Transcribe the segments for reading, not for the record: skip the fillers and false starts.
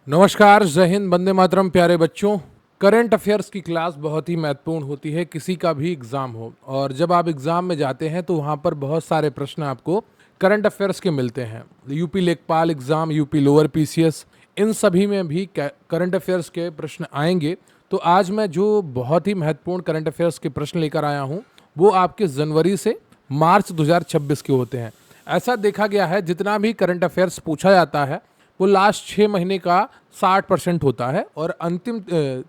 नमस्कार, जय हिंद, वंदे मातरम। प्यारे बच्चों, करंट अफेयर्स की क्लास बहुत ही महत्वपूर्ण होती है किसी का भी एग्ज़ाम हो। और जब आप एग्ज़ाम में जाते हैं तो वहाँ पर बहुत सारे प्रश्न आपको करंट अफेयर्स के मिलते हैं। यूपी लेखपाल एग्ज़ाम, यूपी लोअर पीसीएस, इन सभी में भी करंट अफेयर्स के प्रश्न आएंगे। तो आज मैं जो बहुत ही महत्वपूर्ण करंट अफेयर्स के प्रश्न लेकर आया हूँ वो आपके जनवरी से मार्च 2026 के होते हैं। ऐसा देखा गया है जितना भी करंट अफेयर्स पूछा जाता है वो लास्ट 6 महीने का 60% होता है और अंतिम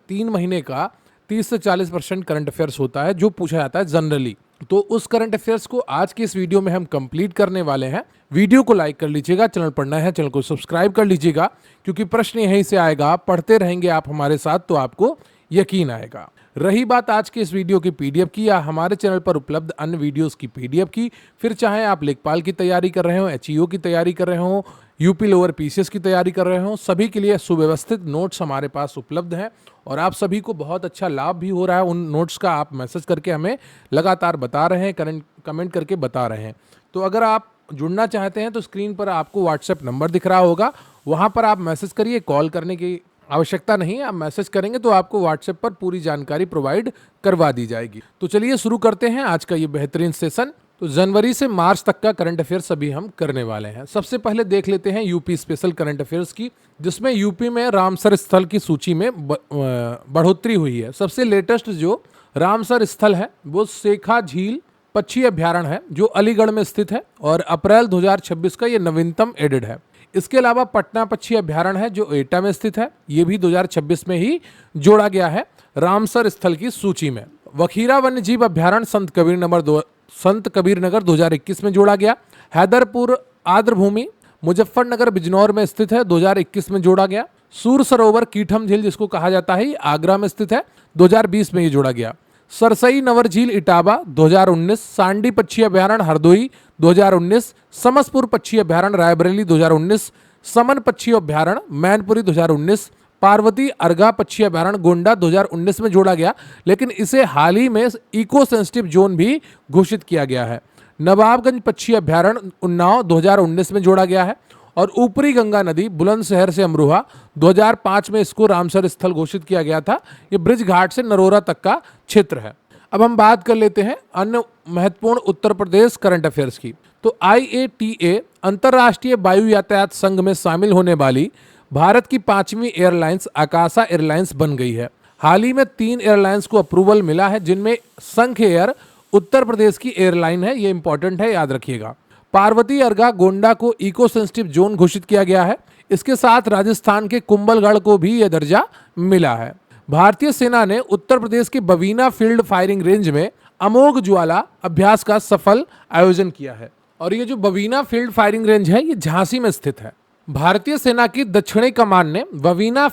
3 महीने का 30 से 40% करंट अफेयर्स होता है जो पूछा जाता है जनरली। तो उस करंट अफेयर्स को आज की इस वीडियो में हम कंप्लीट करने वाले हैं। वीडियो को लाइक कर लीजिएगा, चैनल पर नए हैं चैनल को सब्सक्राइब कर लीजिएगा, क्योंकि प्रश्न यहीं से आएगा। पढ़ते रहेंगे आप हमारे साथ तो आपको यकीन आएगा। रही बात आज के इस वीडियो की पीडीएफ की या हमारे चैनल पर उपलब्ध अन्य वीडियोस की पीडीएफ की, फिर चाहे आप लेखपाल की तैयारी कर रहे हो, एचईओ की तैयारी कर रहे हो, यूपी लोअर पीसीएस की तैयारी कर रहे हो, सभी के लिए सुव्यवस्थित नोट्स हमारे पास उपलब्ध हैं और आप सभी को बहुत अच्छा लाभ भी हो रहा है। उन नोट्स का आप मैसेज करके हमें लगातार बता रहे हैं, कमेंट करके बता रहे हैं। तो अगर आप जुड़ना चाहते हैं तो स्क्रीन पर आपको व्हाट्सएप नंबर दिख रहा होगा, वहाँ पर आप मैसेज करिए। कॉल करने की आवश्यकता नहीं है, आप मैसेज करेंगे तो आपको व्हाट्सएप पर पूरी जानकारी प्रोवाइड करवा दी जाएगी। तो चलिए शुरू करते हैं आज का ये बेहतरीन सेशन। तो जनवरी से मार्च तक का करंट अफेयर्स अभी हम करने वाले हैं। सबसे पहले देख लेते हैं यूपी स्पेशल करंट अफेयर्स की, जिसमें यूपी में रामसर स्थल की सूची में बढ़ोतरी हुई है। सबसे लेटेस्ट जो रामसर स्थल है वो शेखा झील पक्षी अभ्यारण्य है जो अलीगढ़ में स्थित है और अप्रैल 2026 का ये नवीनतम एडेड है। इसके अलावा पटना पक्षी अभ्यारण्य है जो एटा में स्थित है, ये भी 2026 में ही जोड़ा गया है रामसर स्थल की सूची में। वखीरा वन्यजीव अभ्यारण्य संत कबीर नगर 2021 में जोड़ा गया। हैदरपुर आर्द्रभूमि मुजफ्फरनगर बिजनौर में स्थित है, 2021 में जोड़ा गया। सूर सरोवर कीठम झील जिसको कहा जाता है आगरा में स्थित है, 2020 में ये जोड़ा गया। सरसई नवर झील इटावा 2019, सांडी पक्षी अभ्यारण्य हरदोई 2019, समसपुर पक्षी अभ्यारण्य रायबरेली 2019, समन पक्षी अभ्यारण्य मैनपुरी 2019, पार्वती अर्गा पक्षी अभ्यारण्य गोंडा 2019 में जोड़ा गया, लेकिन इसे हाल ही में इको सेंसिटिव जोन भी घोषित किया गया है। नवाबगंज पक्षी अभ्यारण्य उन्नाव 2019 में जोड़ा गया है और ऊपरी गंगा नदी बुलंदशहर से अमरोहा 2005 में इसको रामसर स्थल घोषित किया गया था। ये ब्रिज घाट से नरोरा तक का क्षेत्र है। अब हम बात कर लेते हैं अन्य महत्वपूर्ण उत्तर प्रदेश करंट अफेयर्स की। तो IATA अंतर्राष्ट्रीय वायु यातायात संघ में शामिल होने वाली भारत की 5वीं एयरलाइंस आकाशा एयरलाइंस बन गई है। हाल ही में 3 एयरलाइंस को अप्रूवल मिला है, जिनमें संघ एयर उत्तर प्रदेश की एयरलाइन है, ये इंपॉर्टेंट है, याद रखिएगा। पार्वती अर्गा गोंडा को इको सेंसिटिव जोन घोषित किया गया है। इसके साथ राजस्थान के कुंभलगढ़ को भी यह दर्जा मिला है। भारतीय सेना ने उत्तर प्रदेश के बवीना फील्ड फायरिंग रेंज में अमोघ ज्वाला अभ्यास का सफल आयोजन किया है। और ये जो बवीना फील्ड फायरिंग रेंज है ये झांसी में स्थित है। भारतीय सेना की दक्षिणी कमान ने बवीना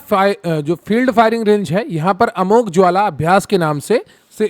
जो फील्ड फायरिंग रेंज है यहाँ पर अमोघ ज्वाला अभ्यास के नाम से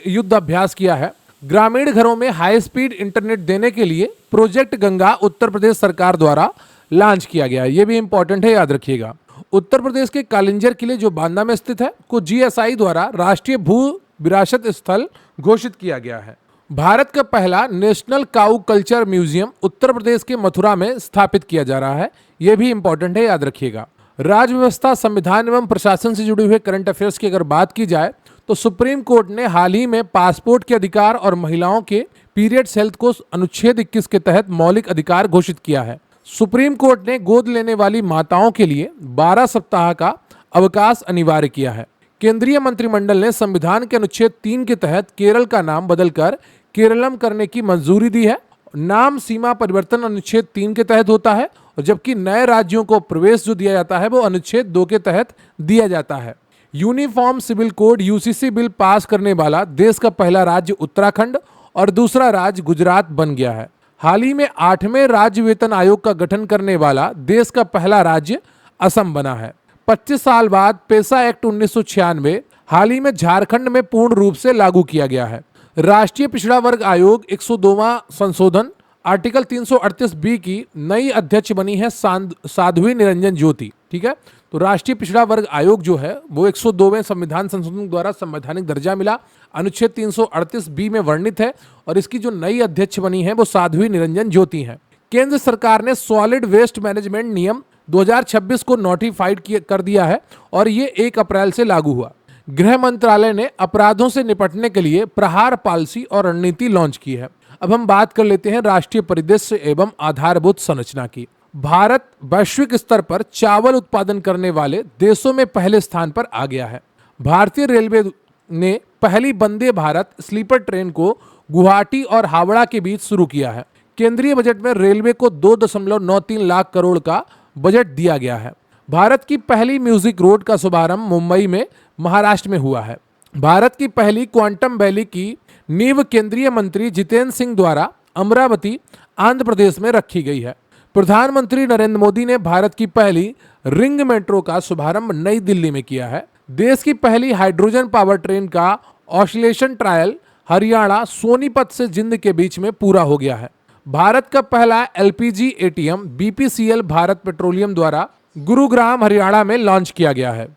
युद्ध अभ्यास किया है। ग्रामीण घरों में हाई स्पीड इंटरनेट देने के लिए प्रोजेक्ट गंगा उत्तर प्रदेश सरकार द्वारा लॉन्च किया गया है, ये भी इंपॉर्टेंट है, याद रखिएगा। उत्तर प्रदेश के कालिंजर किले जो बांदा में स्थित है को GSI द्वारा राष्ट्रीय भू विरासत स्थल घोषित किया गया है। भारत का पहला नेशनल काऊ कल्चर म्यूजियम उत्तर प्रदेश के मथुरा में स्थापित किया जा रहा है, यह भी इंपॉर्टेंट है, याद रखिएगा। राज्य व्यवस्था, संविधान एवं प्रशासन से जुड़े हुए करंट अफेयर्स की अगर बात की जाए तो सुप्रीम कोर्ट ने हाल ही में पासपोर्ट के अधिकार और महिलाओं के पीरियड्स हेल्थ को अनुच्छेद 21 के तहत मौलिक अधिकार घोषित किया है। सुप्रीम कोर्ट ने गोद लेने वाली माताओं के लिए 12 सप्ताह का अवकाश अनिवार्य किया है। केंद्रीय मंत्रिमंडल ने संविधान के अनुच्छेद 3 के तहत केरल का नाम बदलकर केरलम करने की मंजूरी दी है। नाम सीमा परिवर्तन अनुच्छेद 3 के तहत होता है, और जबकि नए राज्यों को प्रवेश जो दिया जाता है वो अनुच्छेद 2 के तहत दिया जाता है। Uniform civil code UCC bill pass करने वाला देश का पहला राज्य उत्तराखंड और दूसरा राज्य गुजरात बन गया है। हाल ही में 8वें राज्य वेतन आयोग का गठन करने वाला देश का पहला राज्य असम बना है। 25 साल बाद पेशा एक्ट 1996 हाल ही में झारखंड में पूर्ण रूप से लागू किया गया है। राष्ट्रीय पिछड़ा वर्ग आयोग 102वां संशोधन आर्टिकल 338B की नई अध्यक्ष बनी है साध्वी निरंजन ज्योति। ठीक है, तो राष्ट्रीय पिछड़ा वर्ग आयोग जो है वो 102वें संविधान संशोधन द्वारा संवैधानिक दर्जा मिला, अनुच्छेद 338B में वर्णित है, और इसकी जो नई अध्यक्ष बनी है वो साध्वी निरंजन ज्योति है। केंद्र सरकार ने सॉलिड वेस्ट मैनेजमेंट नियम 2026 को नोटिफाइड कर दिया है और ये 1 अप्रैल से लागू हुआ। गृह मंत्रालय ने अपराधों से निपटने के लिए प्रहार पॉलिसी और रणनीति लॉन्च की है। अब हम बात कर लेते हैं राष्ट्रीय परिदृश्य एवं आधारभूत संरचना की। भारत वैश्विक स्तर पर चावल उत्पादन करने वाले देशों में पहले स्थान पर आ गया है। भारतीय रेलवे ने पहली वंदे भारत स्लीपर ट्रेन को गुवाहाटी और हावड़ा के बीच शुरू किया है। केंद्रीय बजट में रेलवे को 2.93 लाख करोड़ का बजट दिया गया है। भारत की पहली म्यूजिक रोड का शुभारंभ मुंबई में महाराष्ट्र में हुआ है। भारत की पहली क्वांटम वैली की नींव केंद्रीय मंत्री जितेंद्र सिंह द्वारा अमरावती आंध्र प्रदेश में रखी गई है। प्रधानमंत्री नरेंद्र मोदी ने भारत की पहली रिंग मेट्रो का शुभारंभ नई दिल्ली में किया है। देश की पहली हाइड्रोजन पावर ट्रेन का ऑसिलेशन ट्रायल हरियाणा सोनीपत से जिंद के बीच में पूरा हो गया है। भारत का पहला LPG ATM BPCL Bharat petroleum द्वारा गुरुग्राम हरियाणा में लॉन्च किया गया है।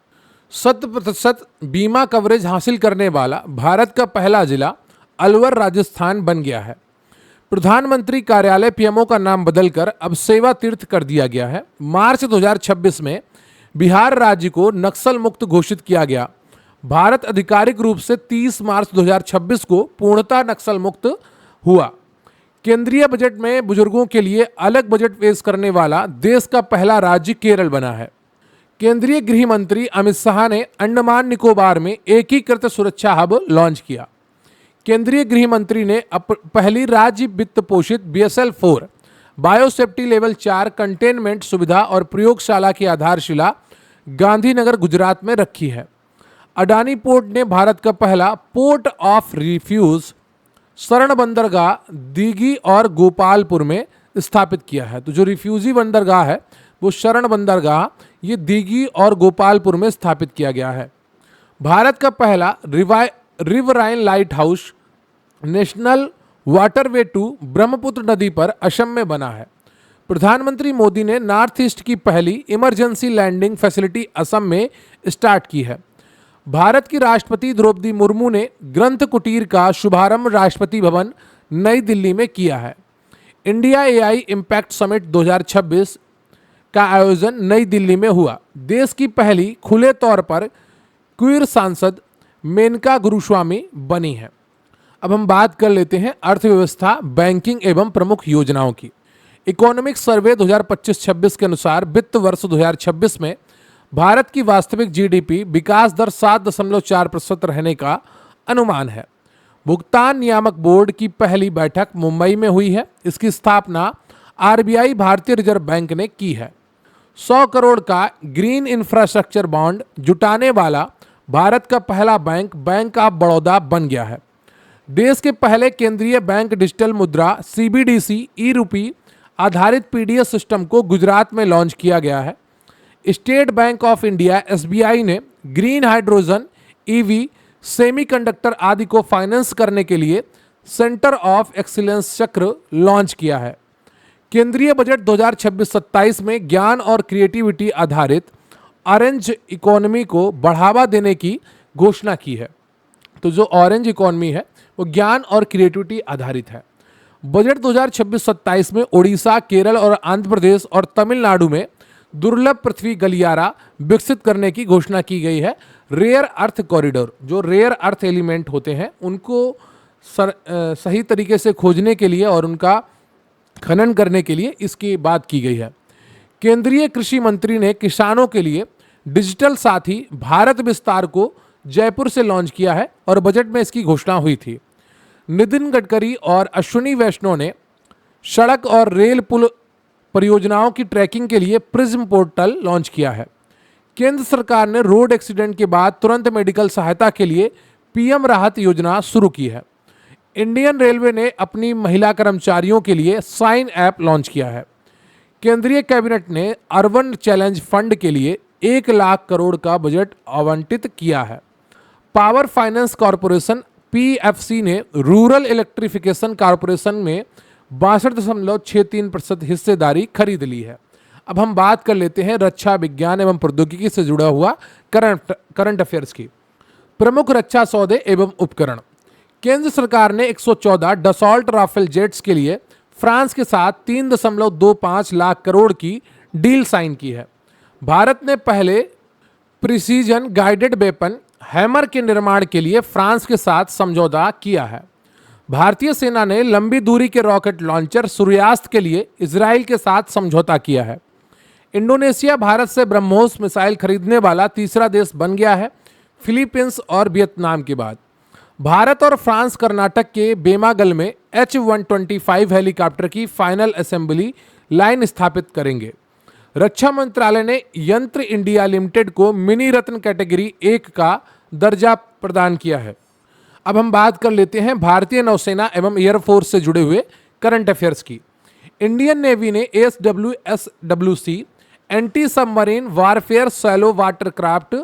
100% बीमा कवरेज हासिल करने वाला भारत का पहला जिला अलवर राजस्थान बन गया है। प्रधानमंत्री कार्यालय पीएमओ का नाम बदलकर अब सेवा तीर्थ कर दिया गया है। मार्च 2026 में बिहार राज्य को नक्सल मुक्त घोषित किया गया। भारत आधिकारिक रूप से 30 मार्च 2026 को पूर्णतः नक्सल मुक्त हुआ। केंद्रीय बजट में बुजुर्गों के लिए अलग बजट पेश करने वाला देश का पहला राज्य केरल बना है। केंद्रीय गृह मंत्री अमित शाह ने अंडमान निकोबार में एकीकृत सुरक्षा हब लॉन्च किया। केंद्रीय गृह मंत्री ने पहली राज्य वित्त पोषित BSL-4 बायोसेफ्टी लेवल 4 कंटेनमेंट सुविधा और प्रयोगशाला की आधारशिला गांधीनगर गुजरात में रखी है। अडानी पोर्ट ने भारत का पहला पोर्ट ऑफ रिफ्यूज शरण बंदरगाह दीघी और गोपालपुर में स्थापित किया है। तो जो रिफ्यूजी बंदरगाह है वो शरण बंदरगाह ये दीघी और गोपालपुर में स्थापित किया गया है। भारत का पहला riverine light house national waterway 2 Brahmaputra नदी पर असम में बना है। प्रधानमंत्री मोदी ने नॉर्थ ईस्ट की पहली इमरजेंसी लैंडिंग फैसिलिटी असम में स्टार्ट की है। भारत की राष्ट्रपति द्रौपदी मुर्मू ने ग्रंथ कुटीर का शुभारंभ राष्ट्रपति भवन नई दिल्ली में किया है। इंडिया एआई इम्पैक्ट समिट 2026 का आयोजन नई दिल्ली में हुआ। देश की पहली खुले तौर पर क्वीर सांसद मेनका गुरुस्वामी बनी है। अब हम बात कर लेते हैं अर्थव्यवस्था, बैंकिंग एवं प्रमुख योजनाओं की। इकोनॉमिक सर्वे 2025-26 के अनुसार वित्त वर्ष 2026 में भारत की वास्तविक जीडीपी विकास दर 7.4% रहने का अनुमान है। भुगतान नियामक बोर्ड की पहली बैठक मुंबई में हुई है। इसकी स्थापना आरबीआई भारतीय रिजर्व बैंक ने की है। 100 करोड़ का ग्रीन इंफ्रास्ट्रक्चर बॉन्ड जुटाने वाला भारत का पहला बैंक बैंक ऑफ बड़ौदा बन गया है। देश के पहले केंद्रीय बैंक डिजिटल मुद्रा सीबीडीसी ई-रूपी आधारित पीडीएस सिस्टम को गुजरात में लॉन्च किया गया है। State bank of India SBI ने ग्रीन हाइड्रोजन, ईवी, सेमीकंडक्टर आदि को फाइनेंस करने के लिए सेंटर ऑफ एक्सीलेंस चक्र लॉन्च किया है। केंद्रीय बजट 2026-27 में ज्ञान और क्रिएटिविटी आधारित ऑरेंज इकोनॉमी को बढ़ावा देने की घोषणा की है। तो जो ऑरेंज इकोनॉमी है वो ज्ञान और क्रिएटिविटी आधारित है। बजट 2026-27 में ओडिशा, केरल और आंध्र प्रदेश और तमिलनाडु में दुर्लभ पृथ्वी गलियारा विकसित करने की घोषणा की गई है। रेयर अर्थ कॉरिडोर, जो रेयर अर्थ एलिमेंट होते हैं उनको सही तरीके से खोजने के लिए और उनका खनन करने के लिए इसकी बात की गई है। केंद्रीय कृषि मंत्री ने किसानों के लिए डिजिटल साथी भारत विस्तार को जयपुर से लॉन्च किया है और बजट में इसकी घोषणा हुई थी। नितिन गडकरी और अश्विनी वैष्णव ने सड़क और रेल पुल परियोजनाओं की ट्रैकिंग के लिए प्रिज्म पोर्टल लॉन्च किया है। केंद्र सरकार ने रोड एक्सीडेंट के बाद तुरंत मेडिकल सहायता के लिए पीएम राहत योजना शुरू की है। इंडियन रेलवे ने अपनी महिला कर्मचारियों के लिए साइन ऐप लॉन्च किया है। केंद्रीय कैबिनेट ने अर्बन चैलेंज फंड के लिए 1 लाख करोड़ का बजट आवंटित किया है। पावर फाइनेंस कॉरपोरेशन पीएफसी ने रूरल इलेक्ट्रिफिकेशन कॉरपोरेशन में 62.63% हिस्सेदारी खरीद ली है। अब हम बात कर लेते हैं रक्षा विज्ञान एवं प्रौद्योगिकी से जुड़ा हुआ करंट अफेयर्स की। प्रमुख रक्षा सौदे एवं उपकरण। केंद्र सरकार ने 114 डसॉल्ट राफेल जेट्स के लिए फ्रांस के साथ 3.25 लाख करोड़ की डील साइन की है। भारत ने पहले प्रिसीजन गाइडेड वेपन हैमर के निर्माण के लिए फ्रांस के साथ समझौता किया है। भारतीय सेना ने लंबी दूरी के रॉकेट लॉन्चर सूर्यास्त के लिए इजराइल के साथ समझौता किया है। इंडोनेशिया भारत से ब्रह्मोस मिसाइल खरीदने वाला तीसरा देश बन गया है, फिलीपींस और वियतनाम के बाद। भारत और फ्रांस कर्नाटक के बेमागल में H-125 हेलीकॉप्टर की फाइनल असेंबली लाइन स्थापित करेंगे। रक्षा मंत्रालय ने यंत्र इंडिया लिमिटेड को मिनी रत्न कैटेगरी 1 का दर्जा प्रदान किया है। अब हम बात कर लेते हैं भारतीय नौसेना एवं एयरफोर्स से जुड़े हुए करंट अफेयर्स की। इंडियन नेवी ने ASWC anti submarine warfare shallow watercraft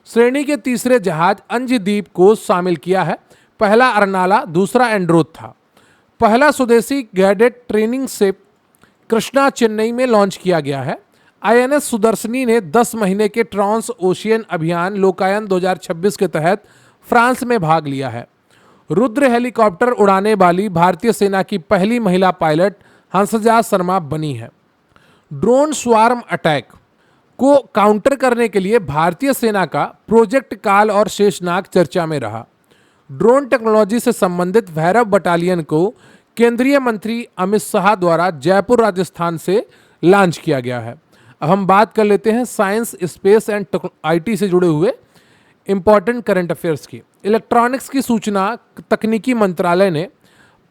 श्रेणी के तीसरे जहाज अंजदीप को शामिल किया है। पहला अरनाला, दूसरा एंड्रोथ था। पहला स्वदेशी guided training ship Krishna Chennai में लॉन्च किया गया है। INS सुदर्शनी ने 10 महीने के ट्रांस ओशियन अभियान लोकायन 2026 के तहत फ्रांस में भाग लिया है। रुद्र हेलीकॉप्टर उड़ाने वाली भारतीय सेना की पहली महिला पायलट हंसजा शर्मा बनी है। ड्रोन स्वार्म अटैक को काउंटर करने के लिए भारतीय सेना का प्रोजेक्ट काल और शेषनाग चर्चा में रहा। ड्रोन टेक्नोलॉजी से संबंधित भैरव बटालियन को केंद्रीय मंत्री अमित शाह द्वारा जयपुर राजस्थान से लॉन्च किया गया है। अब हम बात कर लेते हैं साइंस, स्पेस एंड IT से जुड़े हुए इंपॉर्टेंट करंट अफेयर्स की। इलेक्ट्रॉनिक्स की सूचना तकनीकी मंत्रालय ने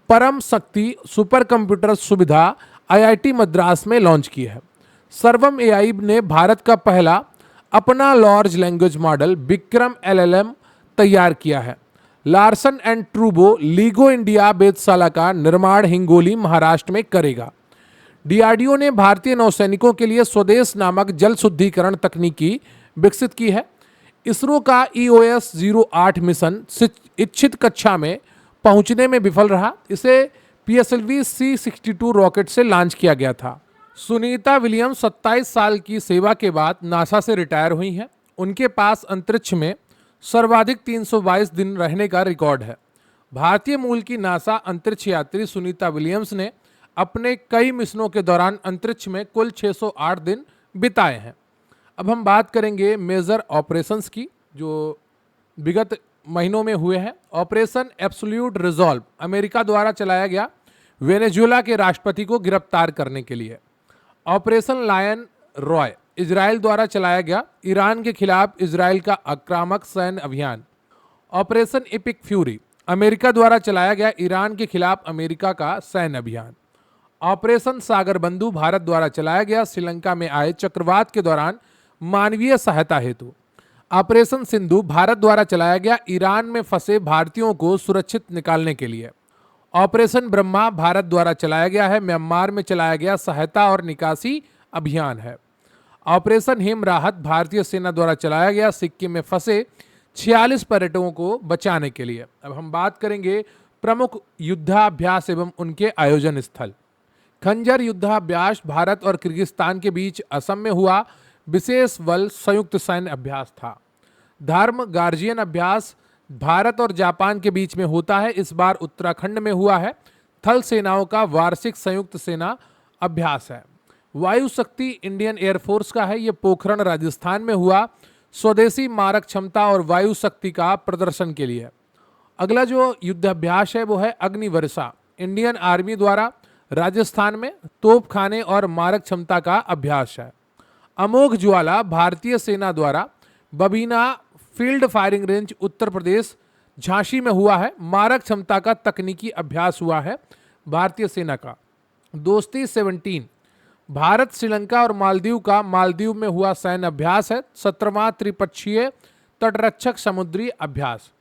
परम शक्ति सुपर कंप्यूटर सुविधा IIT मद्रास में लॉन्च की है। सर्वम AI ने भारत का पहला अपना large language model Vikram LLM तैयार किया है। लार्सन एंड ट्रूबो लीगो इंडिया वेधशाला का निर्माण हिंगोली महाराष्ट्र में करेगा। DRDO ने भारतीय नौसैनिकों के लिए स्वदेश नामक जल शुद्धिकरण तकनीकी विकसित की है। इसरो का EOS 08 मिशन इच्छित कक्षा में पहुंचने में विफल रहा। इसे PSLV C-62 रॉकेट से लॉन्च किया गया था। सुनीता विलियम्स 27 साल की सेवा के बाद नासा से रिटायर हुई हैं। उनके पास अंतरिक्ष में सर्वाधिक 322 दिन रहने का रिकॉर्ड है। भारतीय मूल की नासा अंतरिक्ष यात्री सुनीता विलियम्स ने अपने कई मिशनों के दौरान अंतरिक्ष में कुल 608 दिन बिताए हैं। अब हम बात करेंगे मेजर ऑपरेशंस की जो विगत महीनों में हुए हैं। ऑपरेशन एब्सोल्यूट रिजॉल्व अमेरिका द्वारा चलाया गया वेनेजुएला के राष्ट्रपति को गिरफ्तार करने के लिए। ऑपरेशन लायन रॉय इजराइल द्वारा चलाया गया ईरान के खिलाफ इजराइल का आक्रामक सैन्य अभियान। ऑपरेशन एपिक फ्यूरी अमेरिका द्वारा चलाया गया ईरान के खिलाफ अमेरिका का सैन्य अभियान। ऑपरेशन सागर बंधु भारत द्वारा चलाया गया श्रीलंका में आए चक्रवात के दौरान मानवीय सहायता हेतु। ऑपरेशन सिंधु भारत द्वारा चलाया गया ईरान में फंसे भारतीयों को सुरक्षित निकालने के लिए। ऑपरेशन ब्रह्मा भारत द्वारा चलाया गया है म्यांमार में चलाया गया सहायता और निकासी अभियान है। ऑपरेशन हिम राहत भारतीय सेना द्वारा चलाया गया सिक्किम में फंसे 46 पर्यटकों को बचाने के लिए। अब हम बात करेंगे प्रमुख युद्धाभ्यास एवं उनके आयोजन स्थल। खंजर युद्धाभ्यास भारत और किर्गिस्तान के बीच असम में हुआ विशेष बल संयुक्त सैन्य अभ्यास था। धर्म गार्जियन अभ्यास भारत और जापान के बीच में होता है, इस बार उत्तराखंड में हुआ है। थल सेनाओं का वार्षिक संयुक्त सेना अभ्यास है। वायु शक्ति इंडियन एयरफोर्स का है, ये पोखरण राजस्थान में हुआ स्वदेशी मारक क्षमता और वायु शक्ति का प्रदर्शन के लिए। अगला जो युद्धाभ्यास है वो है अग्निवर्षा इंडियन आर्मी द्वारा राजस्थान में तोपखाने और मारक क्षमता का अभ्यास है। अमोघ ज्वाला भारतीय सेना द्वारा Babina field firing range Uttar Pradesh Jhansi में हुआ है। मारक क्षमता का तकनीकी अभ्यास हुआ है भारतीय सेना का। दोस्ती 17 भारत श्रीलंका और मालदीव का मालदीव में हुआ सैन्य अभ्यास है। 17वां त्रिपक्षीय तटरक्षक समुद्री अभ्यास।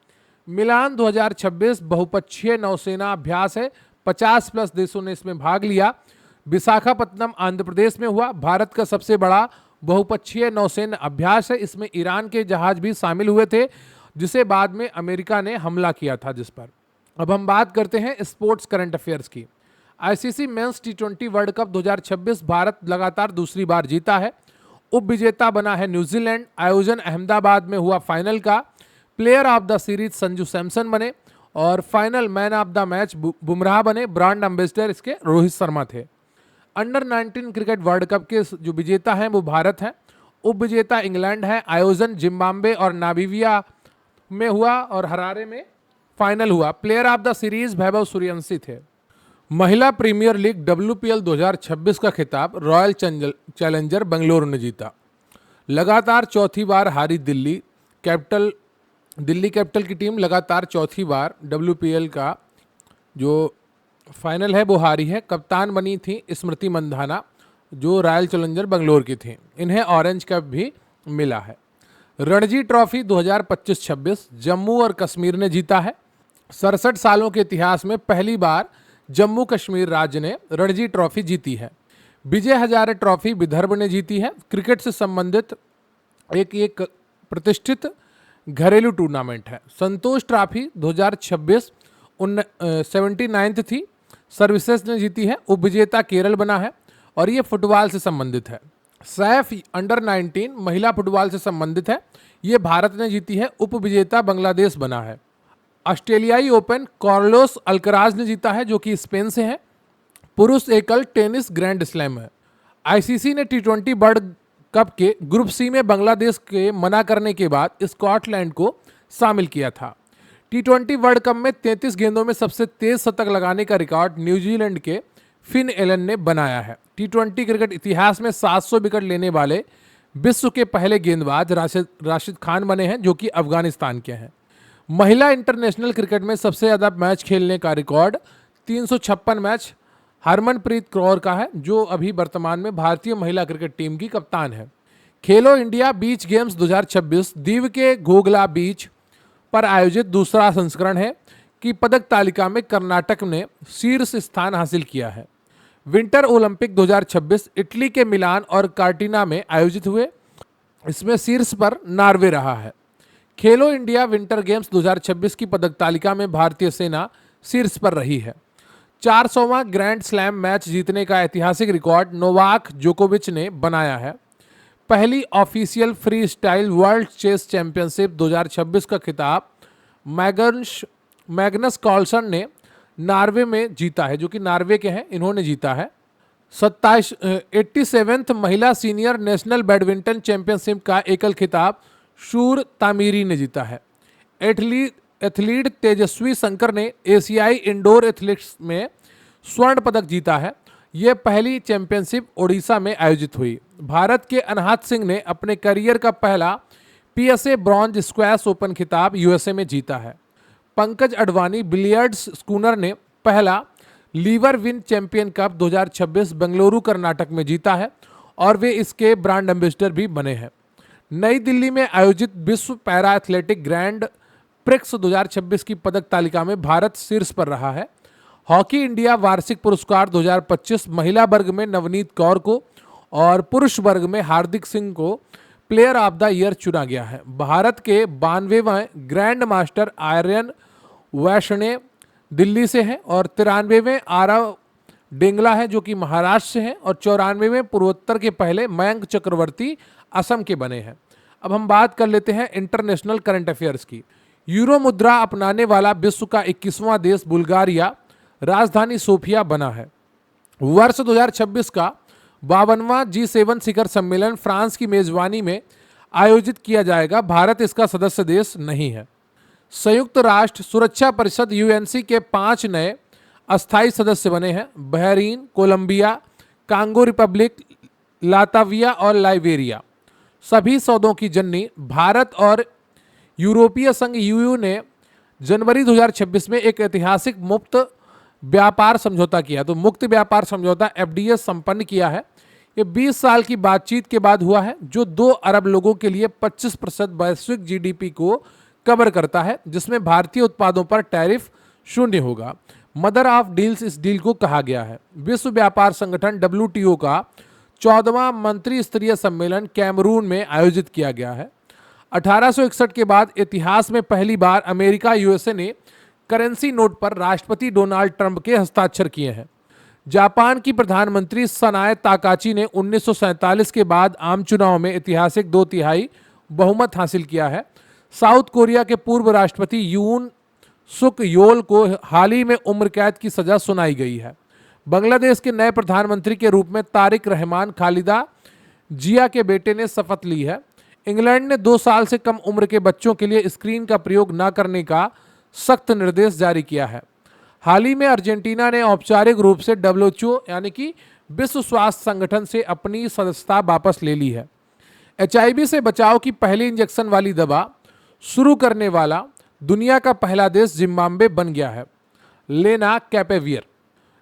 मिलान 2026 बहुपक्षीय नौसेना अभ्यास है। 50+ देशों ने इसमें भाग लिया। विशाखापत्तनम आंध्र प्रदेश में हुआ भारत का सबसे बड़ा बहुपक्षीय नौसेना अभ्यास है। इसमें ईरान के जहाज भी शामिल हुए थे जिसे बाद में अमेरिका ने हमला किया था जिस पर। अब हम बात करते हैं स्पोर्ट्स करंट अफेयर्स की। ICC men's T20 world cup 2026 Bharat लगातार दूसरी बार जीता है। उप विजेता बना है न्यूजीलैंड। आयोजन अहमदाबाद में हुआ। फाइनल का player of the series Sanju Samson बने और final man of the match Bumrah बने। ब्रांड एम्बेसडर इसके रोहित शर्मा थे। अंडर 19 क्रिकेट वर्ल्ड कप के जो विजेता हैं वो भारत हैं, उप विजेता इंग्लैंड है, आयोजन जिम्बाब्वे और नामीबिया में हुआ और हरारे में फाइनल हुआ। Player of the series Vaibhav Suryavanshi थे। महिला प्रीमियर लीग WPL 2026 का खिताब रॉयल चैलेंजर बेंगलुरु ने जीता। लगातार चौथी बार हारी दिल्ली कैपिटल की टीम लगातार चौथी बार WPL का जो फाइनल है वो हारी है। कप्तान बनी थी स्मृति मंधाना जो रॉयल चैलेंजर बेंगलुरु की थी। इन्हें ऑरेंज कप भी मिला है। रणजी ट्रॉफी 2025-26 जम्मू और कश्मीर ने जीता है। 67 सालों के इतिहास में पहली बार जम्मू कश्मीर राज्य ने रणजी ट्रॉफी जीती है। विजय हजारे ट्रॉफी विदर्भ ने जीती है। क्रिकेट से संबंधित एक प्रतिष्ठित घरेलू टूर्नामेंट है। संतोष ट्रॉफी 2026 79th थी, सर्विसेज ने जीती है। उपविजेता केरल बना है और ये फुटबॉल से संबंधित है। सैफ अंडर 19 महिला फुटबॉल से संबंधित है, ये भारत ने जीती है। उपविजेता बांग्लादेश बना है। ऑस्ट्रेलियाई ओपन कार्लोस अल्कराज ने जीता है जो कि स्पेन से है। पुरुष एकल टेनिस ग्रैंड स्लैम है। आईसीसी ने T20 वर्ल्ड कप के ग्रुप सी में बांग्लादेश के मना करने के बाद स्कॉटलैंड को शामिल किया था। T20 वर्ल्ड कप में 33 गेंदों में सबसे तेज शतक लगाने का रिकॉर्ड न्यूजीलैंड के फिन एलन ने बनाया है। T20 क्रिकेट इतिहास में 700 विकेट लेने वाले विश्व के पहले गेंदबाज राशिद खान बने हैं जो कि अफगानिस्तान के हैं। महिला इंटरनेशनल क्रिकेट में सबसे ज़्यादा मैच खेलने का रिकॉर्ड 356 मैच हरमनप्रीत कौर का है जो अभी वर्तमान में भारतीय महिला क्रिकेट टीम की कप्तान है। खेलो इंडिया बीच गेम्स 2026 दीव के घोघला बीच पर आयोजित दूसरा संस्करण है कि पदक तालिका में कर्नाटक ने शीर्ष स्थान हासिल किया है। विंटर ओलंपिक 2026 इटली के मिलान और कार्टिना में आयोजित हुए, इसमें शीर्ष पर नॉर्वे रहा है। खेलो इंडिया विंटर गेम्स 2026 की पदक तालिका में भारतीय सेना शीर्ष पर रही है। 400वां ग्रैंड स्लैम मैच जीतने का ऐतिहासिक रिकॉर्ड नोवाक जोकोविच ने बनाया है। पहली official free style world chess championship 2026 का खिताब मैग्नस कार्लसन ने नॉर्वे में जीता है जो कि नॉर्वे के हैं, इन्होंने जीता है। 87th महिला सीनियर नेशनल बैडमिंटन चैंपियनशिप का एकल खिताब शूर तामीरी ने जीता है। एथलीट तेजस्वी शंकर ने एशियाई इंडोर एथलेटिक्स में स्वर्ण पदक जीता है। यह पहली चैंपियनशिप ओडिशा में आयोजित हुई। भारत के अनहत सिंह ने अपने करियर का पहला PSA ब्रॉन्ज स्क्वैश ओपन खिताब USA में जीता है। पंकज अडवाणी बिलियर्ड्स स्कूनर ने पहला लीवर विन चैंपियन कप 2026 बेंगलुरु कर्नाटक में जीता है और वे इसके ब्रांड एम्बेसडर भी बने हैं। नई दिल्ली में आयोजित विश्व पैरा एथलेटिक ग्रैंड प्रिक्स 2026 की पदक तालिका में भारत शीर्ष पर रहा है। हॉकी इंडिया वार्षिक पुरस्कार 2025 महिला वर्ग में नवनीत कौर को और पुरुष वर्ग में हार्दिक सिंह को प्लेयर ऑफ द ईयर चुना गया है। भारत के 92वें ग्रैंड मास्टर आर्यन वैष्णव दिल्ली से हैं और 93वें आरव डेंगला है जो कि महाराष्ट्र से हैं और 94वें पूर्वोत्तर के पहले मयंक चक्रवर्ती असम के बने हैं। अब हम बात कर लेते हैं इंटरनेशनल करंट अफेयर्स की। यूरो मुद्रा अपनाने वाला विश्व का 21वां देश बुल्गारिया, राजधानी सोफिया बना है। वर्ष 2026 का 52वां G7 शिखर सम्मेलन फ्रांस की मेजबानी में आयोजित किया जाएगा। भारत इसका सदस्य देश नहीं है। संयुक्त राष्ट्र सुरक्षा परिषद UNC के 5 नए अस्थायी सदस्य बने हैं। Bahrain, Colombia, Congo Republic, Latvia और लाइबेरिया। सभी सौदों की जननी भारत और यूरोपीय संघ EU ने जनवरी 2026 में एक ऐतिहासिक मुक्त व्यापार समझौता किया। तो मुक्त व्यापार समझौता FDS संपन्न किया है। ये 20 साल की बातचीत के बाद हुआ है जो 2 अरब लोगों के लिए 25% वैश्विक GDP को कवर करता है, जिसमें भारतीय उत्पादों पर टैरिफ 0 होगा। मदर ऑफ डील्स इस डील को कहा गया है। विश्व व्यापार संगठन WTO का 14वां मंत्री स्तरीय सम्मेलन कैमरून में आयोजित किया गया है। 1861 के बाद इतिहास में पहली बार अमेरिका USA ने करेंसी नोट पर राष्ट्रपति डोनाल्ड ट्रंप के हस्ताक्षर किए हैं। जापान की प्रधानमंत्री सनाए ताकाची ने 1947 के बाद आम चुनाव में ऐतिहासिक 2/3 बहुमत हासिल किया है। साउथ कोरिया के पूर्व राष्ट्रपति यून सुक योल को हाल ही में उम्र कैद की सजा सुनाई गई है। बांग्लादेश के नए प्रधानमंत्री के रूप में तारिक रहमान खालिदा जिया के बेटे ने शपथ ली है। इंग्लैंड ने 2 साल से कम उम्र के बच्चों के लिए स्क्रीन का प्रयोग न करने का सख्त निर्देश जारी किया है। हाल ही में अर्जेंटीना ने औपचारिक रूप से WHO यानी कि विश्व स्वास्थ्य संगठन से अपनी सदस्यता वापस ले ली है। HIV से बचाव की पहली इंजेक्शन वाली दवा शुरू करने वाला दुनिया का पहला देश जिम्बाब्वे बन गया है। लेना कैपेवियर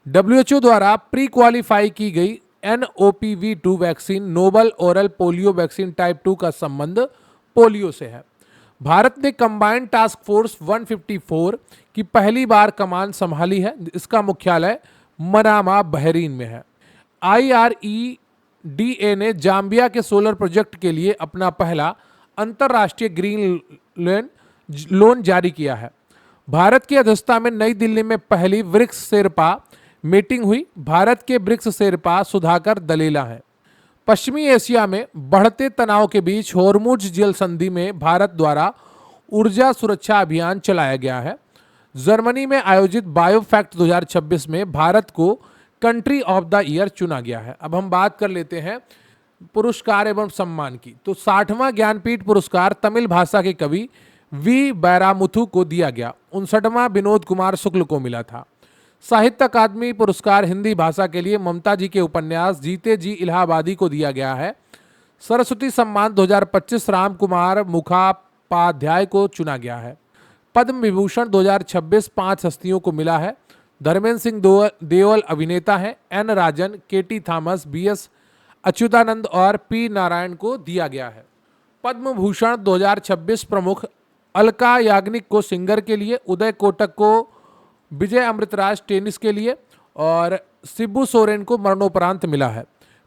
WHO द्वारा प्री क्वालिफाई की गई NOPV2 vaccine novel oral polio vaccine type 2 का संबंध पोलियो से है। भारत ने कंबाइंड टास्क फोर्स 154 की पहली बार कमान संभाली है। इसका मुख्यालय मनामा बहरीन में है। IREDA ने जाम्बिया के सोलर प्रोजेक्ट के लिए अपना पहला अंतर्राष्ट्रीय ग्रीन लोन जारी किया है। भारत की अध्यक्षता में नई दिल्ली में पहली ब्रिक्स शेरपा मीटिंग हुई। भारत के ब्रिक्स शेरपा सुधाकर दलेला हैं। पश्चिमी एशिया में बढ़ते तनाव के बीच होर्मुज जल संधि में भारत द्वारा ऊर्जा सुरक्षा अभियान चलाया गया है। जर्मनी में आयोजित बायोफैक्ट 2026 में भारत को कंट्री ऑफ द ईयर चुना गया है। अब हम बात कर लेते हैं पुरस्कार एवं सम्मान की। तो 60वां ज्ञानपीठ पुरस्कार तमिल भाषा के कवि वी बैरामुथु को दिया गया। 59वां विनोद कुमार शुक्ल को मिला था। साहित्य अकादमी पुरस्कार हिंदी भाषा के लिए ममता जी के उपन्यास जीते जी इलाहाबादी को दिया गया है। सरस्वती सम्मान 2025 राम कुमार मुखोपाध्याय को चुना गया है। पद्म विभूषण 2026 5 हस्तियों को मिला है। धर्मेंद्र सिंह देओल अभिनेता हैं। एन राजन, केटी थॉमस, BS अच्युतानंद और P नारायण को दिया गया है। पद्म भूषण 2026 प्रमुख अलका याग्निक को सिंगर के लिए, उदय कोटक को विजय अमृतराज टेनिस के लिए और शिबू सोरेन को मरणोपरांत मिला है।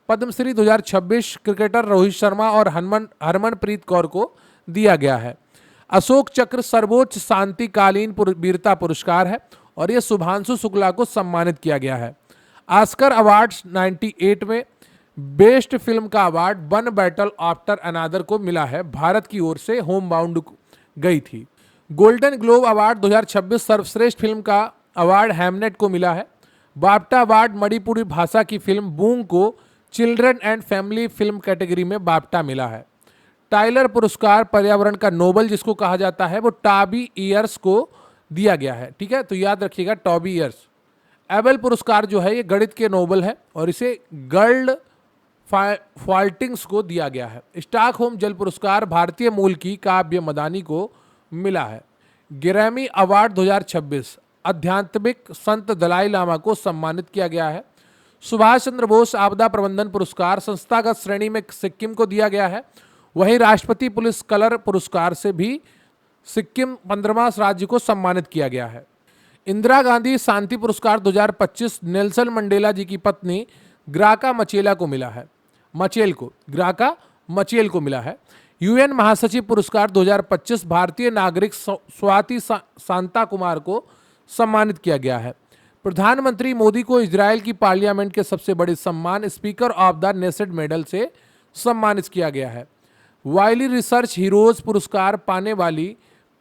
पद्मश्री 2026 क्रिकेटर रोहित शर्मा और हरमनप्रीत कौर को दिया गया है। अशोक चक्र सर्वोच्च शांतिकालीन वीरता पुरस्कार है और यह शुभांशु शुक्ला को सम्मानित किया गया है। ऑस्कर अवार्ड्स 98 में बेस्ट फिल्म का अवार्ड वन बैटल आफ्टर अनादर को मिला है। भारत की ओर से होम बाउंड गई थी। गोल्डन ग्लोब अवार्ड 2026 सर्वश्रेष्ठ फिल्म का अवार्ड हैमनेट को मिला है। बाफ्टा अवार्ड मणिपुरी भाषा की फिल्म बूंग को children and family film category में बाफ्टा मिला है। टाइलर पुरस्कार पर्यावरण का नोबल जिसको कहा जाता है वो टॉबी ईयर्स को दिया गया है। ठीक है, तो याद रखिएगा टॉबी ईयर्स। एबल पुरस्कार जो है ये गणित के नोबल है और इसे गर्ल्ड फॉल्टिंग्स को दिया गया है। स्टॉकहोम जल पुरस्कार भारतीय मूल की काव्य मदानी को मिला है। ग्रैमी अवार्ड 2026 आध्यात्मिक संत दलाई लामा को सम्मानित किया गया है। सुभाष चंद्र बोस आपदा प्रबंधन पुरस्कार संस्थागत श्रेणी में सिक्किम को दिया गया है। वहीं राष्ट्रपति पुलिस कलर पुरस्कार से भी सिक्किम 15वां राज्य को सम्मानित किया गया है। इंदिरा गांधी शांति पुरस्कार 2025 नेल्सन मंडेला जी की पत्नी ग्राका मचेला को मिला है। ग्राका मचेल को मिला है। UN महासचिव पुरस्कार 2025 भारतीय नागरिक स्वाति शांता कुमार को सम्मानित किया गया है। प्रधानमंत्री मोदी को इजराइल की पार्लियामेंट के सबसे बड़े सम्मान स्पीकर ऑफ द नेसेड मेडल से सम्मानित किया गया है। वाइली रिसर्च हीरोज पुरस्कार पाने वाली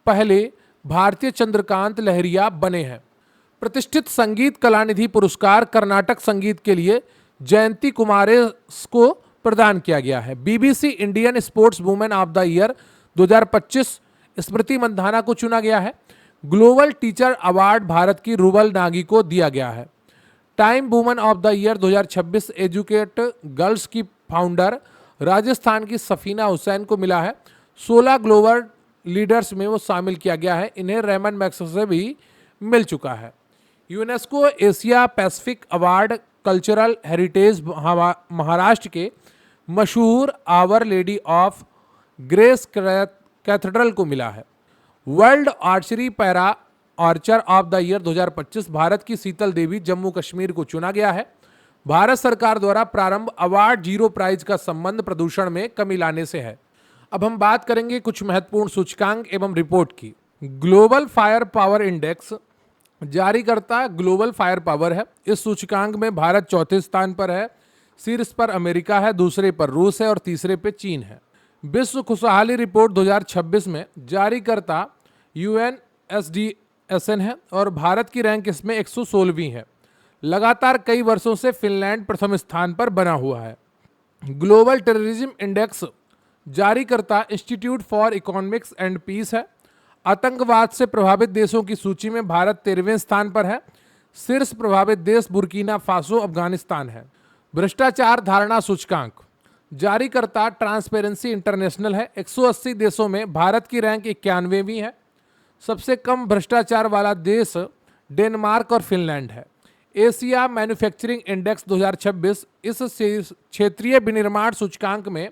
पहले भारतीय चंद्रकांत लहरिया बने हैं। प्रतिष्ठित संगीत कलानिधि पुरस्कार कर्नाटक संगीत के लिए जयंती कुमारेस को प्रदान किया गया है। BBC Indian sports women of the year 2025 Smriti Mandhana को चुना गया है। ग्लोबल टीचर अवार्ड भारत की रूबल नागी को दिया गया है। Time woman of the year 2026 educate girls की फाउंडर राजस्थान की सफीना हुसैन को मिला है। 16 ग्लोबल लीडर्स में वो शामिल किया गया है। इन्हें रेमन मैक्स से भी मिल चुका है। UNESCO Asia Pacific award cultural heritage Maharashtra के मशहूर Our Lady of Grace cathedral को मिला है। World archery para archer of the year 2025 Bharat की शीतल देवी जम्मू कश्मीर को चुना गया है। भारत सरकार द्वारा प्रारंभ अवार्ड जीरो प्राइज का संबंध प्रदूषण में कमी लाने से है। अब हम बात करेंगे कुछ महत्वपूर्ण सूचकांक एवं रिपोर्ट की। ग्लोबल फायर पावर इंडेक्स जारीकर्ता ग्लोबल फायर पावर है। इस सूचकांक में भारत चौथे स्थान पर है। शीर्ष पर अमेरिका है, दूसरे पर रूस है और तीसरे पे चीन है। विश्व खुशहाली रिपोर्ट 2026 में जारीकर्ता UNSDSN है और भारत की रैंक इसमें 116वीं है। लगातार कई वर्षों से फिनलैंड प्रथम स्थान पर बना हुआ है। ग्लोबल टेररिज्म इंडेक्स जारीकर्ता institute for economics and peace है। आतंकवाद से प्रभावित देशों की सूची में भारत 13वें स्थान पर है। शीर्ष प्रभावित देश बुर्किना फासो अफगानिस्तान है। भ्रष्टाचार धारणा सूचकांक जारीकर्ता ट्रांसपेरेंसी इंटरनेशनल है। 180 देशों में भारत की रैंक 91वीं है। सबसे कम भ्रष्टाचार वाला देश डेनमार्क और फिनलैंड है। एशिया मैन्युफैक्चरिंग इंडेक्स 2026 इस क्षेत्रीय विनिर्माण सूचकांक में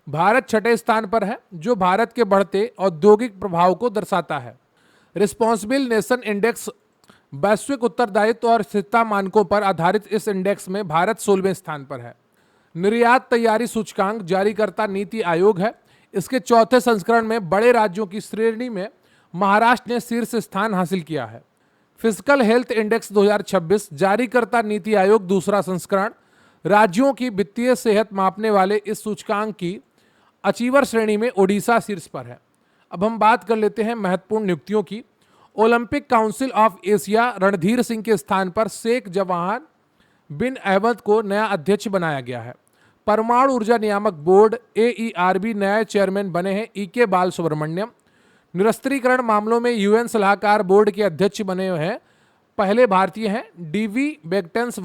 भारत 6ठे स्थान पर है, जो भारत के बढ़ते औद्योगिक प्रभाव को दर्शाता है। रिस्पॉन्सिबल नेशन इंडेक्स वैश्विक उत्तरदायित्व और स्थिरता मानकों पर आधारित इस इंडेक्स में भारत 16वें स्थान पर है। निर्यात तैयारी सूचकांक जारीकर्ता नीति आयोग है। इसके चौथे संस्करण में बड़े राज्यों की श्रेणी में महाराष्ट्र ने शीर्ष स्थान हासिल किया है। फिजिकल हेल्थ इंडेक्स 2026 जारीकर्ता नीति आयोग दूसरा संस्करण। राज्यों की वित्तीय सेहत मापने वाले इस सूचकांक की अचीवर श्रेणी में ओडिशा शीर्ष पर है। अब हम बात कर लेते हैं महत्वपूर्ण नियुक्तियों की। Olympic council of Asia Randhir Singh के स्थान पर शेख जवाहर बिन अहमद को नया अध्यक्ष बनाया गया है। परमाणु ऊर्जा नियामक बोर्ड AERB नए चेयरमैन बने हैं EK बाल सुब्रमण्यम। निरस्त्रीकरण मामलों में UN सलाहकार बोर्ड के अध्यक्ष बने हुए हैं पहले भारतीय हैं DV वेंकटेश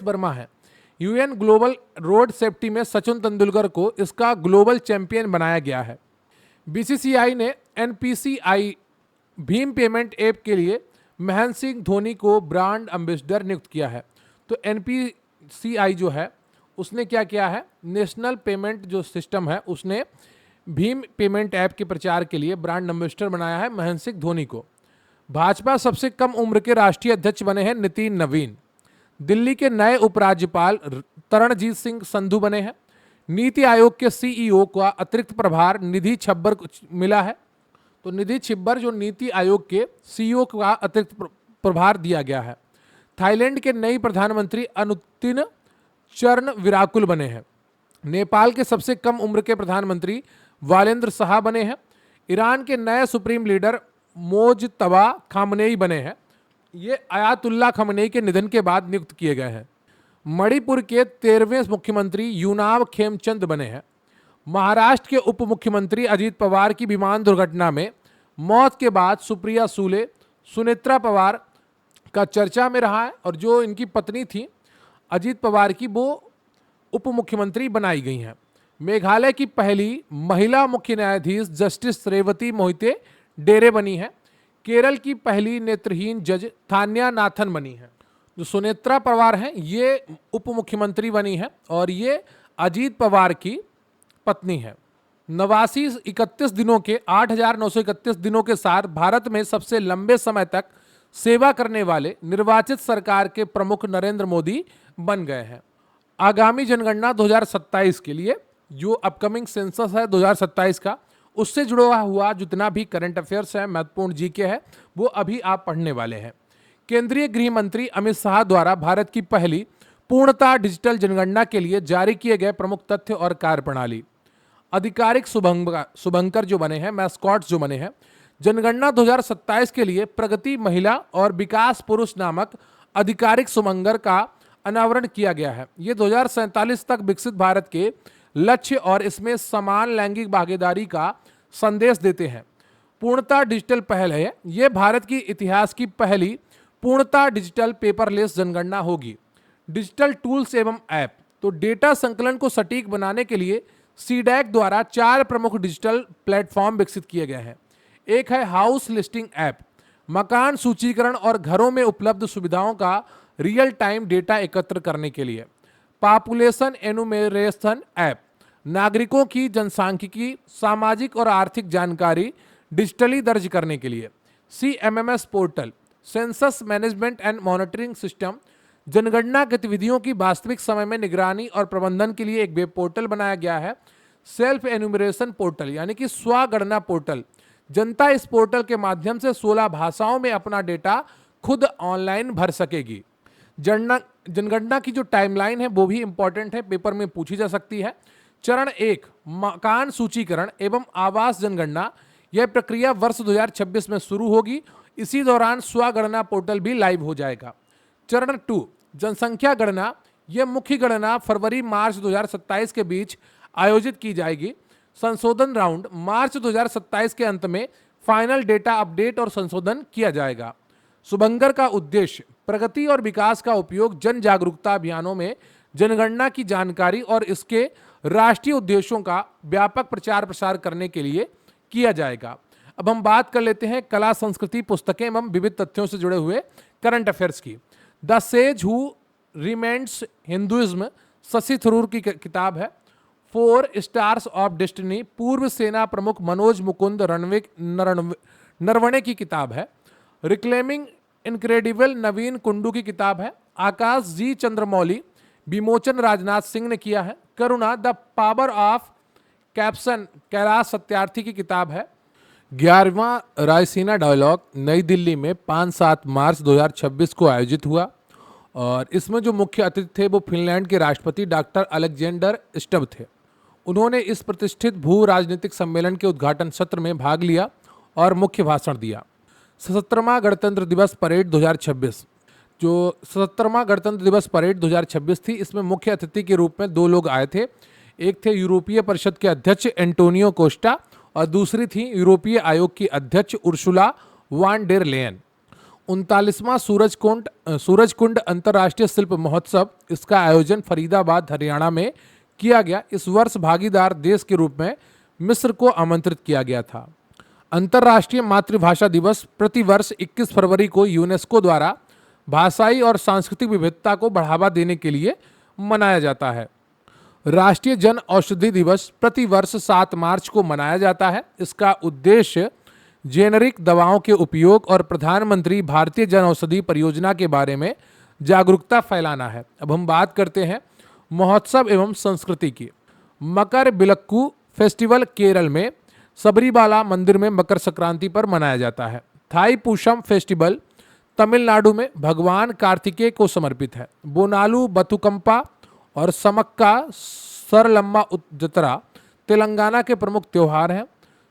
वर्मा है। UN ग्लोबल रोड सेफ्टी में सचिन तेंदुलकर को इसका ग्लोबल चैंपियन बनाया गया है। BCCI ने NPCI भीम पेमेंट ऐप के लिए महेंद्र सिंह धोनी को ब्रांड एम्बेसडर नियुक्त किया है। तो NPCI जो है उसने क्या किया है, नेशनल पेमेंट जो सिस्टम है उसने भीम पेमेंट ऐप के प्रचार के लिए ब्रांड एम्बेसडर बनाया है महेंद्र सिंह धोनी को। भाजपा सबसे कम उम्र के राष्ट्रीय अध्यक्ष बने हैं नितिन नवीन। दिल्ली के नए उपराज्यपाल तरणजीत सिंह संधू बने हैं। नीति आयोग के CEO का अतिरिक्त प्रभार निधि छब्बर को मिला है। तो निधि छिब्बर जो नीति आयोग के CEO का अतिरिक्त प्रभार दिया गया है। थाईलैंड के नई प्रधानमंत्री अनुतिन चरण विराकुल बने हैं। नेपाल के सबसे कम उम्र के प्रधानमंत्री वालेंद्र शाह बने हैं। ईरान के नए सुप्रीम लीडर मोजतबा खामनेई बने हैं। ये आयातुल्ला खमनेई के निधन के बाद नियुक्त किए गए हैं। मणिपुर के 13वें मुख्यमंत्री यूनाव खेमचंद बने हैं। महाराष्ट्र के उप मुख्यमंत्री अजीत पवार की विमान दुर्घटना में मौत के बाद सुप्रिया सूले, सुनेत्रा पवार का चर्चा में रहा है और जो इनकी पत्नी थी अजीत पवार की वो उप मुख्यमंत्री बनाई गई हैं। मेघालय की पहली महिला मुख्य न्यायाधीश जस्टिस रेवती मोहिते डेरे बनी है। केरल की पहली नेत्रहीन जज थान्या नाथन बनी है। जो सुनेत्रा पवार हैं ये उप मुख्यमंत्री बनी है और ये अजीत पवार की पत्नी है। 31 दिनों के 8,931 दिनों के साथ भारत में सबसे लंबे समय तक सेवा करने वाले निर्वाचित सरकार के प्रमुख नरेंद्र मोदी बन गए हैं। आगामी जनगणना 2027 के लिए जो अपकमिंग सेंसस है 2027 का, उससे जुड़ा हुआ जितना भी करंट अफेयर्स है, महत्वपूर्ण जीके है, वो अभी आप पढ़ने वाले हैं। केंद्रीय गृह मंत्री अमित शाह द्वारा भारत की पहली पूर्णतः डिजिटल जनगणना के लिए जारी किए गए प्रमुख तथ्य और कार्यप्रणाली। आधिकारिक शुभंकर जो बने हैं, मैस्कॉट्स जो बने हैं। जनगणना 2027 के लिए प्रगति महिला और विकास पुरुष नामक आधिकारिक शुभंकर का अनावरण किया गया है। ये 2047 तक विकसित भारत के लक्ष्य और इसमें समान लैंगिक भागीदारी का संदेश देते हैं। पूर्णतः डिजिटल पहल है। ये भारत की इतिहास की पहली पूर्णतः डिजिटल पेपरलेस जनगणना होगी। डिजिटल टूल्स एवं ऐप, तो डेटा संकलन को सटीक बनाने के लिए CDAC द्वारा 4 प्रमुख डिजिटल प्लेटफॉर्म विकसित किए गए हैं। एक है हाउस लिस्टिंग ऐप, मकान सूचीकरण और घरों में उपलब्ध सुविधाओं का रियल टाइम डेटा एकत्र करने के लिए। पॉपुलेशन एनुमेरेशन ऐप, नागरिकों की जनसांख्यिकी, सामाजिक और आर्थिक जानकारी डिजिटली दर्ज करने के लिए। CMMS portal, census management and monitoring system, जनगणना गतिविधियों की वास्तविक समय में निगरानी और प्रबंधन के लिए एक वेब पोर्टल बनाया गया है। सेल्फ एन्यूमरेशन पोर्टल यानी कि स्वगणना पोर्टल, जनता इस पोर्टल के माध्यम से 16 भाषाओं में अपना डेटा खुद ऑनलाइन भर सकेगी। जनगणना की जो टाइमलाइन है वो भी इंपॉर्टेंट है, पेपर में पूछी जा सकती है। चरण 1 मकान सूचीकरण एवं आवास जनगणना, यह प्रक्रिया वर्ष 2026 में शुरू होगी। इसी दौरान स्वगणना पोर्टल भी लाइव हो जाएगा। चरण 2 जनसंख्या गणना। यह मुख्य गणना फरवरी मार्च 2027 के बीच आयोजित की जाएगी। संशोधन राउंड मार्च 2027 के अंत में फाइनल डेटा अपडेट और संशोधन किया जाएगा। शुभंकर का उद्देश्य प्रगति और विकास का उपयोग जन जागरूकता अभियानों में जनगणना की जानकारी और इसके राष्ट्रीय उद्देश्यों का व्यापक प्रचार प्रसार करने के लिए किया जाएगा। अब हम बात कर लेते हैं कला संस्कृति पुस्तकें एवं विविध तथ्यों से जुड़े हुए करंट अफेयर्स की। द सेज हु रिमेंड्स हिंदुइज्म शशि थरूर की किताब है। 4 स्टार्स ऑफ डेस्टिनी पूर्व सेना प्रमुख मनोज मुकुंद नरवणे की किताब है। रिक्लेमिंग इनक्रेडिबल नवीन कुंडू की किताब है। आकाश जी चंद्रमौली विमोचन राजनाथ सिंह ने किया है। Karuna the power of compassion Kailash Satyarthi की किताब है। 11वां रायसीना डायलॉग नई दिल्ली में 5-7 मार्च 2026 को आयोजित हुआ और इसमें जो मुख्य अतिथि थे वो फिनलैंड के राष्ट्रपति डॉक्टर अलेक्जेंडर स्टब थे। उन्होंने इस प्रतिष्ठित भू राजनीतिक सम्मेलन के उद्घाटन सत्र में भाग लिया और मुख्य भाषण दिया। 77वां गणतंत्र दिवस परेड 2026 जो 77वां गणतंत्र दिवस परेड 2026 थी, इसमें मुख्य अतिथि के रूप में 2 लोग आए थे। एक थे यूरोपीय परिषद के अध्यक्ष एंटोनियो कोस्टा और दूसरी थी यूरोपीय आयोग की अध्यक्ष उर्सुला वान डेर लेयन। 39वां सूरजकुंड अंतर्राष्ट्रीय शिल्प महोत्सव, इसका आयोजन फरीदाबाद हरियाणा में किया गया। इस वर्ष भागीदार देश के रूप में मिस्र को आमंत्रित किया गया था। अंतर्राष्ट्रीय मातृभाषा दिवस प्रतिवर्ष 21 फरवरी को यूनेस्को द्वारा भाषाई और सांस्कृतिक विविधता को बढ़ावा देने के लिए मनाया जाता है। राष्ट्रीय जन औषधि दिवस प्रतिवर्ष 7 मार्च को मनाया जाता है। इसका उद्देश्य जेनेरिक दवाओं के उपयोग और प्रधानमंत्री भारतीय जन औषधि परियोजना के बारे में जागरूकता फैलाना है। अब हम बात करते हैं महोत्सव एवं संस्कृति की। मकर बिलक्कू फेस्टिवल केरल में सबरीमाला मंदिर में मकर संक्रांति पर मनाया जाता है। थाई पूषम फेस्टिवल तमिलनाडु में भगवान कार्तिकेय को समर्पित है। बोनालू बथुकंपा और समक्का सरलम्मा जतरा तेलंगाना के प्रमुख त्यौहार हैं।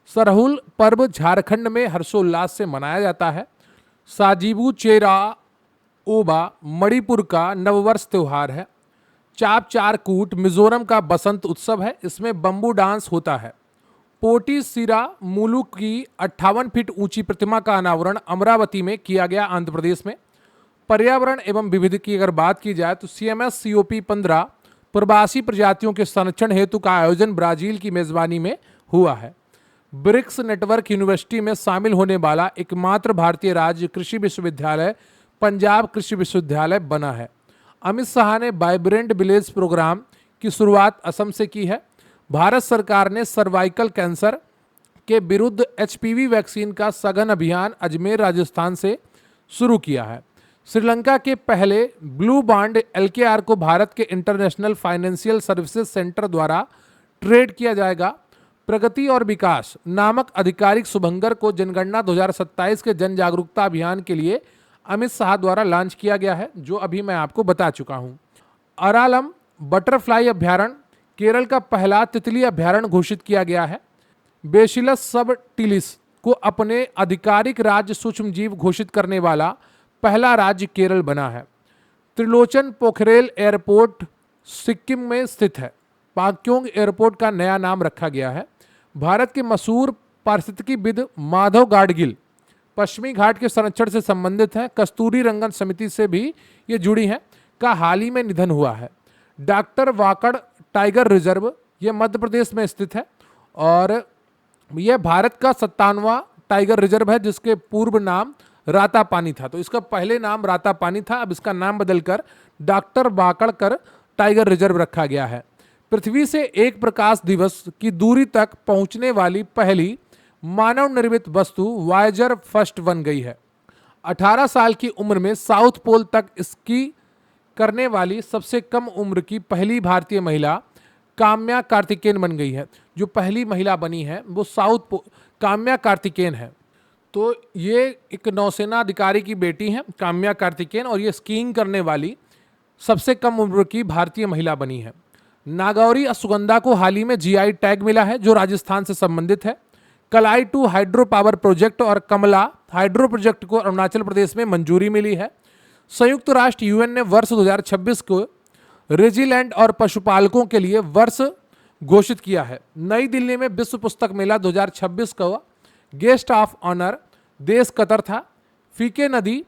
सरहुल पर्व झारखंड में हर्षोल्लास से मनाया जाता है। साजीबू चेरा ओबा मणिपुर का नववर्ष त्यौहार है। चाप चारकूट मिजोरम का बसंत उत्सव है, इसमें बम्बू डांस होता है। पोटी सिरा मुलुक की 58 फीट ऊंची प्रतिमा का अनावरण अमरावती में किया गया, आंध्र प्रदेश में। पर्यावरण एवं विविध की अगर बात की जाए तो CMS COP15 प्रवासी प्रजातियों के संरक्षण हेतु का आयोजन ब्राजील की मेजबानी में हुआ है। ब्रिक्स नेटवर्क यूनिवर्सिटी में शामिल होने वाला एकमात्र भारतीय राज्य कृषि विश्वविद्यालय पंजाब कृषि विश्वविद्यालय बना है। अमित शाह ने वाइब्रेंट विलेज प्रोग्राम की शुरुआत असम से की है। भारत सरकार ने सर्वाइकल कैंसर के विरुद्ध HPV वैक्सीन का सघन अभियान अजमेर राजस्थान से शुरू किया है। श्रीलंका के पहले ब्लू बॉन्ड LKR को भारत के इंटरनेशनल फाइनेंशियल सर्विसेज सेंटर द्वारा ट्रेड किया जाएगा। प्रगति और विकास नामक आधिकारिक शुभंकर को जनगणना 2027 के जन जागरूकता अभियान के लिए अमित शाह द्वारा लॉन्च किया गया है, जो अभी मैं आपको बता चुका हूं। अरालम बटरफ्लाई अभ्यारण्य केरल का पहला तितली अभ्यारण्य घोषित किया गया है। बेसिलस सबटिलिस को अपने आधिकारिक राज्य सूक्ष्मजीव घोषित करने वाला पहला राज्य केरल बना है। त्रिलोचन पोखरेल एयरपोर्ट सिक्किम में स्थित है। पाक्योंग एयरपोर्ट का नया नाम रखा गया है। भारत के मशहूर पारिस्थितिकीविद माधव गाडगिल पश्चिमी घाट के संरक्षण से संबंधित हैं। कस्तूरी रंगन समिति से भी ये जुड़ी हैं, का हाल ही में निधन हुआ है। डॉक्टर वाकड़ टाइगर रिजर्व ये मध्य प्रदेश में स्थित है और यह भारत का 57वां टाइगर रिजर्व है, जिसके पूर्व नाम रातापानी था। तो इसका पहले नाम रातापानी था, अब इसका नाम बदलकर डॉक्टर वाकड़कर टाइगर रिजर्व रखा गया है। पृथ्वी से एक प्रकाश दिवस की दूरी तक पहुंचने वाली पहली मानव निर्मित वस्तु वायेजर फर्स्ट बन गई है। 18 साल की उम्र में साउथ पोल तक स्की करने वाली सबसे कम उम्र की पहली भारतीय महिला काम्या कार्तिकेयन बन गई है। जो पहली महिला बनी है वो काम्या कार्तिकेयन है। तो ये एक नौसेना अधिकारी की बेटी हैं काम्या कार्तिकेयन, और ये स्कीइंग करने वाली सबसे कम उम्र की भारतीय महिला बनी है। नागौरी अश्वगंधा को हाल ही में GI टैग मिला है, जो राजस्थान से संबंधित है। कलाई 2 हाइड्रो पावर प्रोजेक्ट और कमला हाइड्रो प्रोजेक्ट को अरुणाचल प्रदेश में मंजूरी मिली है। संयुक्त राष्ट्र यूएन ने वर्ष 2026 को रेजिलेंट और पशुपालकों के लिए वर्ष घोषित किया है। नई दिल्ली में विश्व पुस्तक मेला 2026 का गेस्ट ऑफ ऑनर देश कतर था। फीके नदी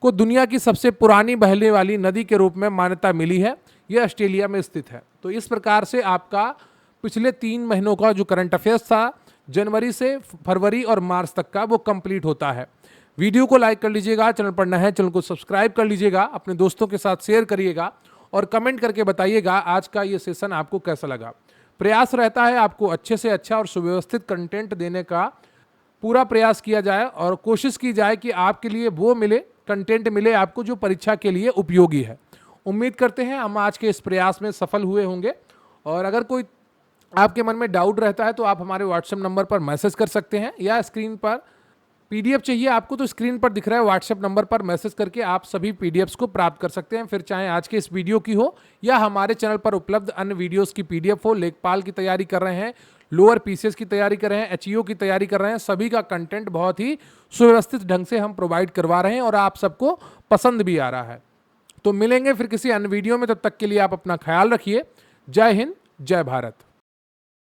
को दुनिया की सबसे पुरानी बहने वाली नदी के रूप में मान्यता मिली है। यह ऑस्ट्रेलिया में स्थित है। तो इस प्रकार से आपका पिछले 3 महीनों का जो करंट अफेयर्स था, जनवरी से फरवरी और मार्च तक का, वो कंप्लीट होता है। वीडियो को लाइक कर लीजिएगा, चैनल पर नया है चैनल को सब्सक्राइब कर लीजिएगा, अपने दोस्तों के साथ शेयर करिएगा और कमेंट करके बताइएगा आज का ये सेशन आपको कैसा लगा। प्रयास रहता है आपको अच्छे से अच्छा और सुव्यवस्थित कंटेंट देने का पूरा प्रयास किया जाए और कोशिश की जाए कि आपके लिए वो मिले, कंटेंट मिले आपको जो परीक्षा के लिए उपयोगी है। उम्मीद करते हैं हम आज के इस प्रयास में सफल हुए होंगे। और अगर कोई आपके मन में डाउट रहता है तो आप हमारे व्हाट्सएप नंबर पर मैसेज कर सकते हैं, या स्क्रीन पर पीडीएफ चाहिए आपको तो स्क्रीन पर दिख रहा है व्हाट्सएप नंबर पर मैसेज करके आप सभी पीडीएफ्स को प्राप्त कर सकते हैं। फिर चाहे आज के इस वीडियो की हो या हमारे चैनल पर उपलब्ध अन्य वीडियोस की पीडीएफ हो। लेखपाल की तैयारी कर रहे हैं, लोअर पीसीएस की तैयारी कर रहे हैं, एचईओ की तैयारी कर रहे हैं, सभी का कंटेंट बहुत ही सुव्यवस्थित ढंग से हम प्रोवाइड करवा रहे हैं और आप सबको पसंद भी आ रहा है। तो मिलेंगे फिर किसी अन्य वीडियो में, तब तक के लिए आप अपना ख्याल रखिए। जय हिंद, जय भारत।